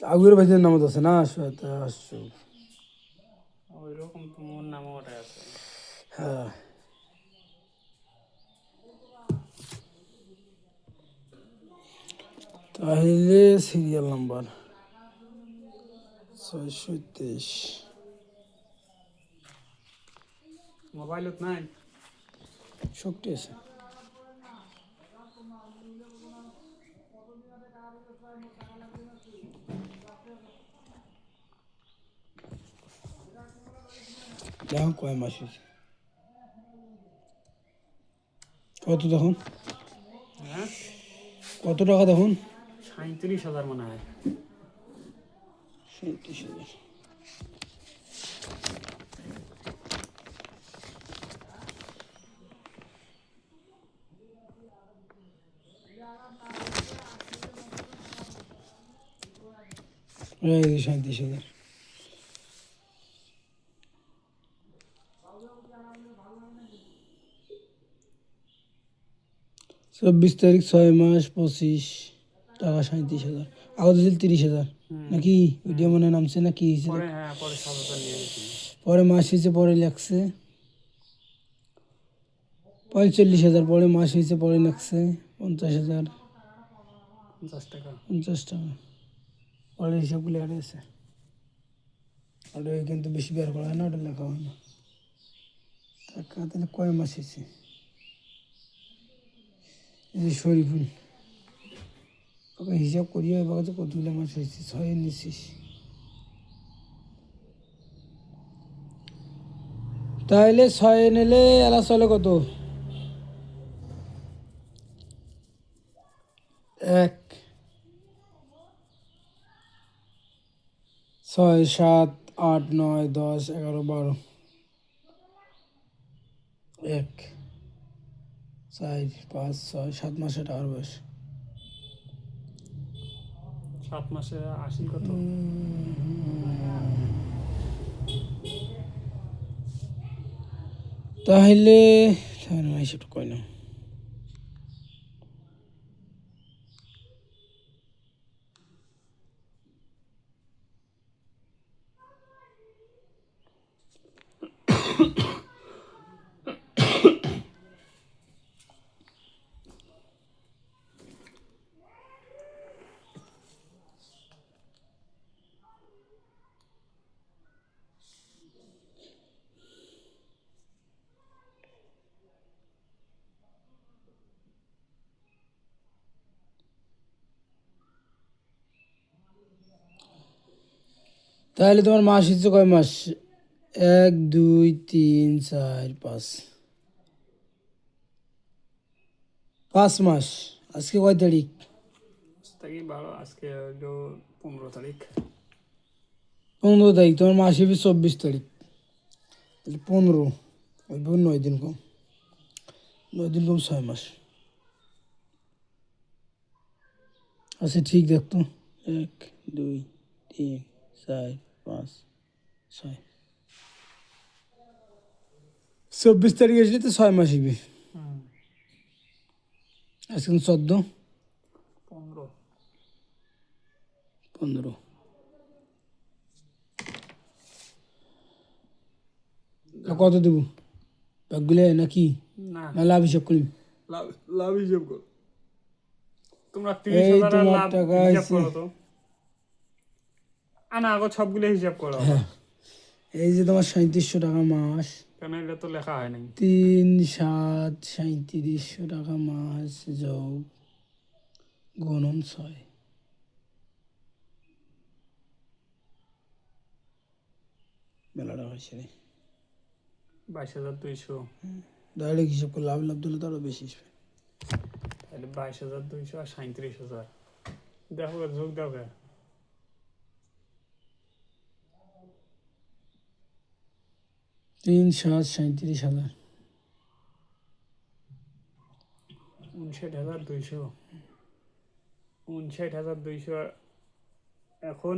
আগুয়ের ভাইদের নামত আছে না আসছো। ওই রকম তো মোর নামও ওটা আছে। হ্যাঁ তাহলে সিরিয়াল নাম্বার 623। মোবাইলত নাই। শক্তি আছে। দেখো কয় মাস হয়েছে কত তখন, হ্যাঁ কত টাকা তখন? 37,000 মনে হয়। 37,000। এই 37,000। 24 তারিখ 6 মাস 25 টাকা 37,000। আগে দিয়েছিল 30,000 নাকি ভিডিও মনে নামছে না কি হয়েছিল? পরে হ্যাঁ পরে 7,000 নিয়ে গেছি। পরে মাস হয়েছে পরে লাগছে 45,000। পরে মাস হয়েছে পরে লাগছে 50,000। 50 টাকা। 50 টাকা পরে হিসাবগুলো হারিয়েছে। ওটা কিন্তু বেশি বের করা হয় না, ওটা লেখা হয় না টাকা। তাহলে কয় মাস হয়েছে? এই যে শরীফুল ওকে হিসাব করিও এবার তো কতগুলো মাস হয়েছে, 6 নিচ্ছিস। তাহলে 6 নিলে এলা চলে কত? 1 6 7 8 9 10 11 12। 1 4 5 6 7 মাসে টাকার বয়স। 7 মাসে 80 কত? তাহলে হিসাবটা কয় না। তাহলে তোমার মাস হচ্ছে কয় মাস? 1 2 3 4 5 5 মাস। আজকে কয় তারিখ? থেকে 12, আজকে হলো 15 তারিখ। 15 তারিখ। তোমার মাস হবে 24 তারিখ। তাহলে 15 ওই 9 দিন কম, 9 দিন কম 6 মাস। আচ্ছা ঠিক দেখতো, 1 2 3 4 5 6। 24 তারিখ আসলে তো 6 মাস হবে। আজকে 14 15। 15 কত দেবো ব্যাগগুলো নাকি না না লাভ হিসাব করি? লাভ, লাভ হিসাব কর। তোমরা এই 30,000 তোমার লাভ টাকা হিসাব আছে। করো তো। আনা আগত সবগুলো হিসাব করো আবার। হ্যাঁ এই যে তোমার 3700 টাকা মাস, কেন এটা তো লেখা হয় নাই। 3 7 3700 টাকা মাস যোগ গুণন 6। মেলা টাকা হয়েছে রে। 22,200। ডাইরেক্ট হিসাব করে লাভ লাভ দিলে তো আরো বেশি আসবে। তাহলে 22,200 আর 37,000 দেখো যোগ দাও কে। 3 7 37,000। 59,200। 59,200 এখন এখন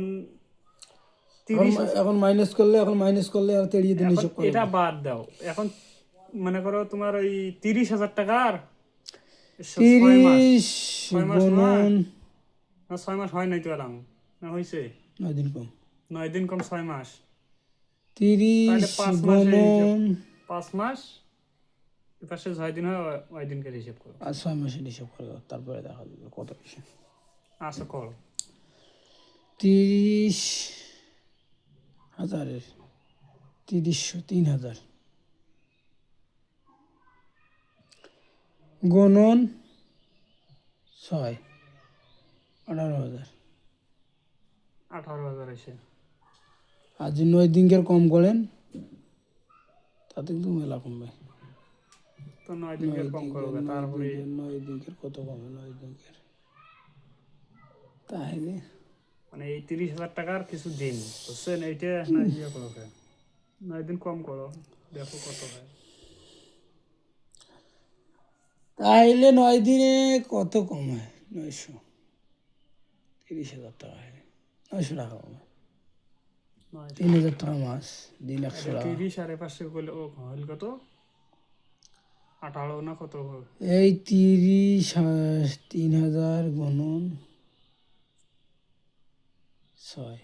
30,000। এখন মাইনাস করলে, এখন মাইনাস করলে আর তেড়িয়ে দিন এখন হিসাব করে এটা বাদ দাও। এখন মনে করো তোমার ওই 30,000 টাকার 6 মাস। 30 6 মাস নয় গুণন না, 6 মাস হয় নাই তো এলাম। না হয়েছে 9 দিন কম। 9 দিন কম 6 মাস, 30 তাহলে 5 মাসের হিসাব, গুণন 5 মাস এপাশে 6 দিন হয়, ওই দিনকার হিসাব করো। আর 6 মাসের হিসাব করে দাও, তারপরে দেখা যাবে কত বেশি। আচ্ছা করো। 30,000-এর 3,000 গুণন 6, 18,000। 18,000 এসে আর যে 9 দিনকের কম করেন তাতে কিন্তু মেলা কমবে। তো 9 দিনকার কম করবে, তারপরে 9 দিনকের কত কমে 9 দিনকের, তাহলে মানে এই 30,000 টাকার কিছু দিন, বুঝছেন? এইটা না ইয়ে করো, 9 দিন কম করো, দেখো কত হয়। তাইলে 9 দিনে কত কমায়? 900, 30,000 টাকা হয়, 900 টাকা কমায়, 3,000 টাকা মাস, দিন 100 টাকা। 30 আর এপাশে করলে ও হইল কত, 18 না কত? এই 30 3,000 গুণন 6,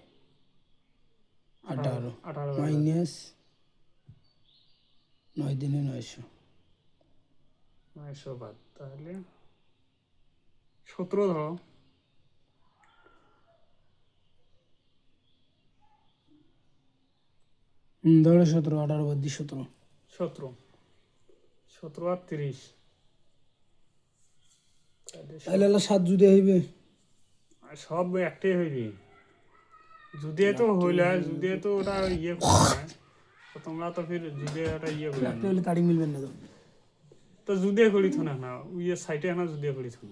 18 18,000 মাইনাস 9 দিনে 900, 900 বাদ, তাহলে 17 ধরো। ধরো 17, 18 বাদ দি 17, 17 17 আর 30, তাহলে হলো 7 যদি হইবে। আর সব একটাই হইবি। যদি তো হইলে, যদি তো ওটা ইয়ে করবে না, তো তোমরা তো ফির যদি ওটা ইয়ে করবে একটা হলে তারিখ মিলবেন না তো। তো যদি করি থো না না উইয়ে সাইটে না যদি করি থো।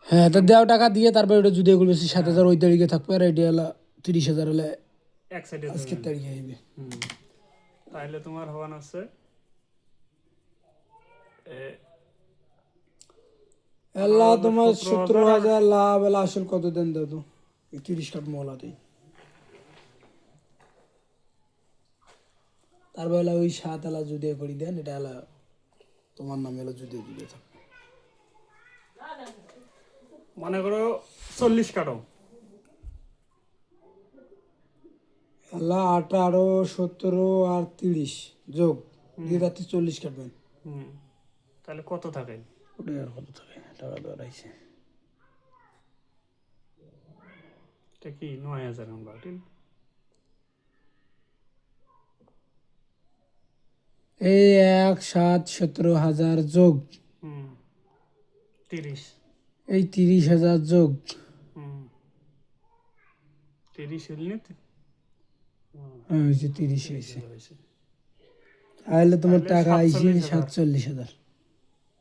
হ্যাঁ, তো দেওয়া টাকা দিয়ে তারপরে ওটা যদি এগুলো 7,000 ওই তারিখে থাকবে, আর এটা হলো 30,000 হলে এক সাইডে আজকের তারিখে হইবে। তাহলে তোমার হওয়ান আছে আল্লাহ তোমার 17,000 লাভ, এলা আসল কত দেন দাও তো, 30 কাঠ মলাতেই। তারপর এলা ওই 7 এলা যদি করি দেন, এটা এলা তোমার নামে এলা যদি দিবে থাকবে। মনে করো 40 কাটো, আল্লাহ 18, 17 আর 30 যোগ দিয়ে রাত্রি 40 কাটবেন। তাহলে কত থাকে? ওটাই আর কত থাকে, টাকা তো আর আইছে। এটা কি 9,000 আমরা ঠিক? এই 1, 7, 17,000 যোগ 30, এই 30,000 যোগ 30 হইল না? হয়েছে 30 হয়েছে। তাহলে তোমার টাকা আইছে 47,000।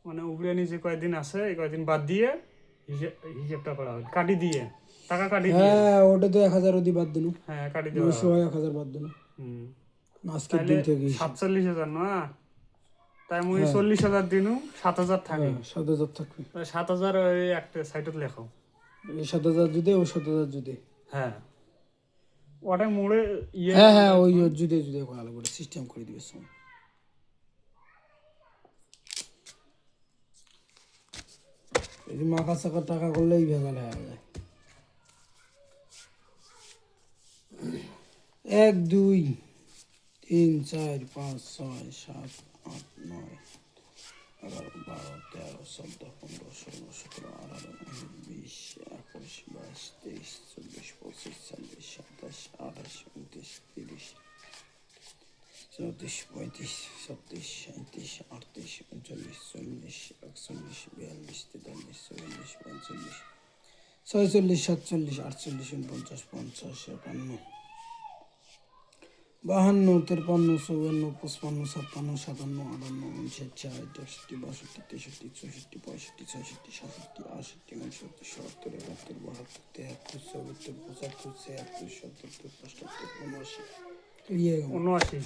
মানে উপরে নিচে কয়দিন আছে, এই কয়দিন বাদ দিয়ে হিসেবটা করা হয়, কাটি দিয়ে টাকা কাটি দিয়ে। হ্যাঁ, ওটা তো 1,000 অতি বাদ দিন। হ্যাঁ কাটি দেওয়া 900 হয় 1,000 বাদ দিন। আজকের তাহলে দিন থেকে 47,000 না, তাই মুই 40,000 দিনু 7,000 থাকে, 7,000 থাকবে। 7,000 ওই একটা সাইডত লেখো। এই 7,000 যদি ও 7,000 যদি, হ্যাঁ ওটা মোড়ে ইয়ে হ্যাঁ হ্যাঁ ওই যদি যদি ভালো করে সিস্টেম করে দিবে সময়। এই মাখা চাকা টাকা করলেই ভেজাল হয়ে যায়। 1, 2, 3, 4, 5, 6, 7, 8, 9, 11, 12, 13, 14, 15, 16, 17, 18, 19, 20, 21, 22, 23, 24, 25, 26, 27, 28, 29, 30, 34, 35, 36, 37, 38, 39, 40, 41, 42, 43, 44, 45, 46, 47, 48, 49, 50, 51, 52, 53, 54, 55, 56, 57, 58, 59, 60, 61, 62, 63, 64, 65, 66, 67, 68, 69, 70, 71, 72, 73, 74, 75, 76, 77, 78, 79,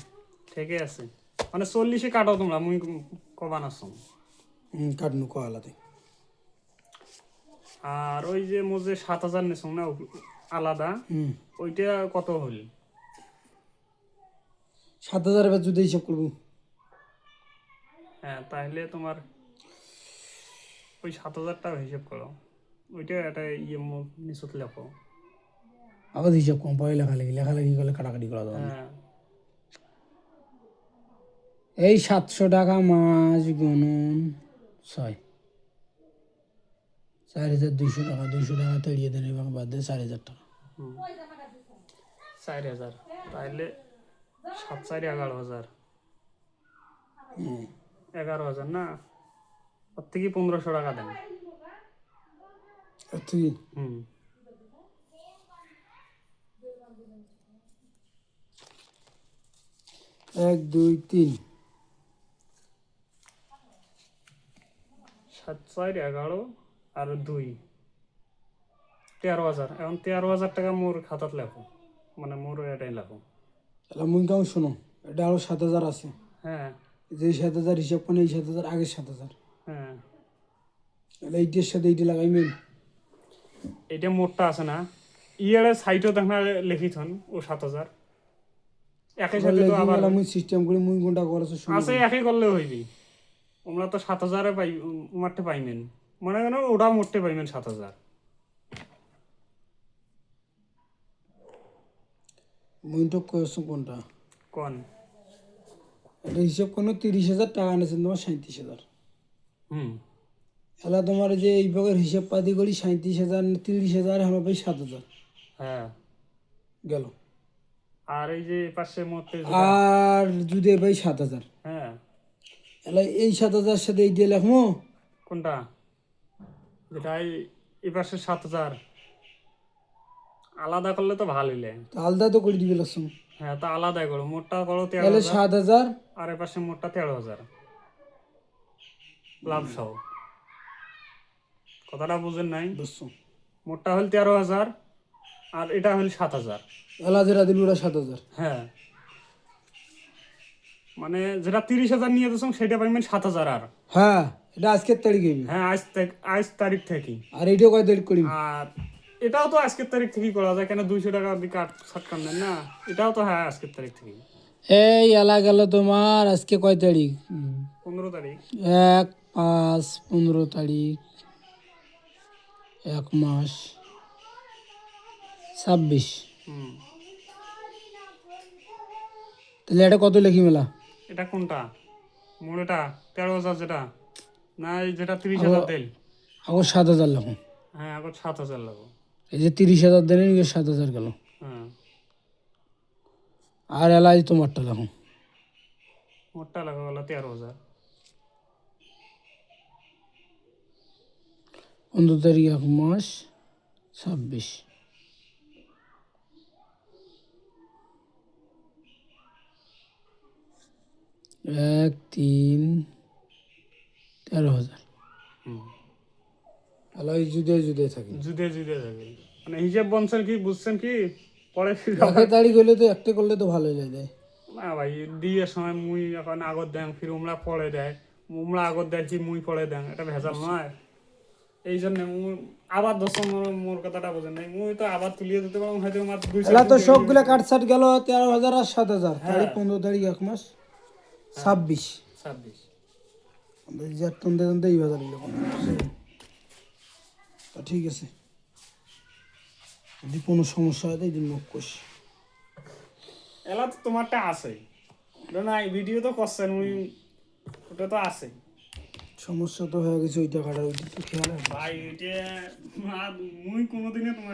ঠিকই আছে। মানে 40 কাটো তোমরা, মুই কবান আছো। কাটনু কলাতে। আর ওই যে মোজে 7,000 নেছো না আলাদা, ওইটা কত হইল? 7,000 এবার যদি হিসাব করবো, হ্যাঁ তাহলে তোমার ওই 7,000 টাকা হিসেব করো। ওইটা একটা নিচত লেখো। আবার হিসাব কম পরে লেখালেখি করলে কাটাকাটি করা যাবে না। হ্যাঁ এই 700 টাকা 5 গুণন 6, 4200 টাকা। 200 টাকা তেড়িয়ে দেন এবং বাদ দিয়ে 4000 টাকা। 4000, তাহলে 7 4 11,000, 11,000 না, ওর থেকে 1500 টাকা দেন। আর তুই 1 2 3 7 4 11 আর 2 13,000। এখন 13,000 টাকা মোর খাতাত লেখো, মানে মোর এটাই লেখো। তাহলে মুই কাউ শোনো, এটা আরো 7000 আছে। হ্যাঁ যে 7000 হিসাব করে এই 7000 আগে 7000, হ্যাঁ, তাহলে এইটার সাথে এইটা লাগাইবেন। এটা মোটটা আছে না, ইয়ারে সাইটও দেখা লিখিছন ও 7,000 একই সাথে তো আবার মুই সিস্টেম করে মুই কোনটা করেছে আছে, একই করলে হইবি। আমরা তো 7,000 পাই, মারতে পাইমেন, মনে কেন ওটা মোটতে পাইমেন 7,000। মুই তো কয়েছো কোনটা কোন এটা হিসাব কোনো 30,000 টাকা আনেছেন তোমার 37,000। হুম এলা তোমার যে এই ভাগের হিসাব পাতি করি 37,000 30,000 আমরা পাই 7,000 হ্যাঁ। গেল। আর এই যে পাশে মোটে আর যদি পাই 7,000, হ্যাঁ, এলা এই 7,000 সাথে এই দিয়ে লেখমো। কোনটা যেটা এই পাশে 7,000 আলাদা করলে তো ভালো হইলে। তো আলাদা তো করে দিবে লাগছো। হ্যাঁ, তো আলাদা করো, মোটটা করো তাহলে 13,000 7,000 আর এ পাশে মোটটা 13,000 লাভ সহ। কথাটা বুঝেন নাই? বুঝছো। মোটটা হল 13,000 আর এটা হল 7,000। এলা যেটা দিল ওরা 7,000। হ্যাঁ, মানে যেটা 30,000 নিয়ে দিয়েছ সেটা পাইবেন 7,000। আর হ্যাঁ, এটা আজকের তারিখ হইবি। হ্যাঁ, আজ তারিখ থেকে। আর এইটাও কয় তারিখ করিম? আর এটাও তো আজকের তারিখ থেকেই করা যায়, কেন 200 টাকা দিয়ে কাট সাটকান দেন না, এটাও তো হ্যাঁ আজকের তারিখ থেকেই। এই এলা গেল তোমার আজকে কয় তারিখ? 15 তারিখ। 1/5/15 তারিখ, 1 মাস 26। হুম, তাহলে এটা কত লিখি মেলা? এটা কোনটা মোট? এটা 13,000 যেটা, না এই যেটা 30,000 দেন। আগর 7,000 লিখুন। হ্যাঁ, এখন 7,000 লাগবে। এই যে 30,000 দিলেন 7,000 গেল। হ্যাঁ, আর এলাই তোমারটা লিখুন। মোটটা লাগা গেল 13,000। 15 তারিখ 1 মাস 26। 1 3 13,000। হুম, এলাই জুদে জুদে থাকি। জুদে জুদে যাবে, মানে হিসাব বলছেন কি, বুঝছেন কি পরে? একের তারিখ হলে তো একটা করলে তো ভালো হয়ে যায়। না ভাই, দিয়ে সময় মুই এখন আগত দেন, ফির উমরা পড়ে দেয়, উমরা আগত দেয় কি মুই পড়ে দেন, এটা ভেজাল নয়। এই জন্য আবার মোর কথাটা বোঝেন নাই, মুই তো আবার তুলিয়ে দিতে পারবো হয়তো মাত্র 2 এলা তো সবগুলা কাটছাট গেল 13,000 আর 7,000। হ্যাঁ। তারিখ 15 তারিখ 1 মাস 26। 26। আমরা যে তন্দে তন্দে এই বাজার দিল। তা ঠিক আছে, যদি কোনো সমস্যা হয় তাই দিন মুখ কোষ। এলা তো তোমারটা আছে না, ভিডিও তো করছেন মুই, ওটা তো আছে। সমস্যা তো হয়ে গেছে ওইটা কাটার, ওইটা তো খেয়াল রাখবো। ভাই এটা মুই কোনোদিনে তোমার